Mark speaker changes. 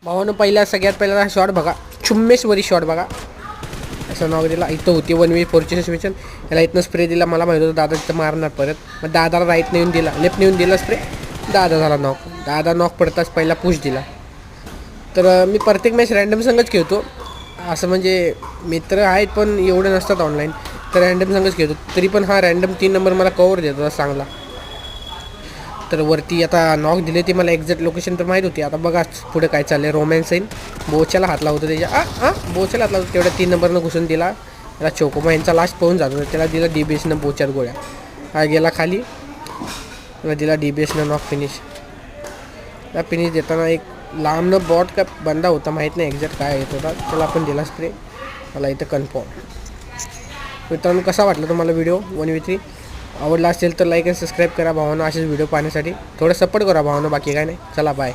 Speaker 1: भावानं सगळ्यात पहिला शॉट बघा, चुम्मेश्वरी शॉट बघा. असं नॉक दिला. इथं होती 1v4ची सिच्युएशन. याला इथनं स्प्रे दिला. मला माहिती होतं दादा तिथं मारणार परत. मग दादाला राईट नेऊन दिला, लेफ्ट नेऊन दिला स्प्रे. दादा झाला नॉक. दादा नॉक पडताच पहिला पुश दिला. तर मी प्रत्येक मॅच रँडम संघच खेळतो. असं म्हणजे मित्र आहेत पण एवढे नसतात ऑनलाईन, तर रँडम संघच खेळतो. तरी पण हा रँडम 3 नंबर मला कवर देतो चांगला. तर वरती आता नॉक दिले ती मला एक्झॅक्ट लोकेशन तर माहीत होती. आता बघा पुढे काय चाललं आहे. रोमॅन्स येईन बोच्याला हात लावतो त्याच्या बोच्याला हात लावतो. तेवढ्या 3 नंबरनं घुसून दिला. त्याला चोकोमा यांचा लास्ट पाहून जातो. त्याला दिला DBSनं बोच्यात गोळ्या. हा गेला खाली. त्याला दिला DBSनं नॉक फिनिश. त्या फिनिश देताना एक लांबनं बॉट का बंदा होता माहीत नाही एक्झॅक्ट काय येत होता. त्याला आपण दिला स्प्रे. मला इथं कन्फर्म. मित्रांनो कसा वाटला तुम्हाला व्हिडिओ 1v3? आवडला असेल तर लाईक आणि सबस्क्राईब करा भावांनो. असेच व्हिडिओ पाहण्यासाठी थोडं सपोर्ट करा भावांनो. बाकी काय नाही. चला बाय.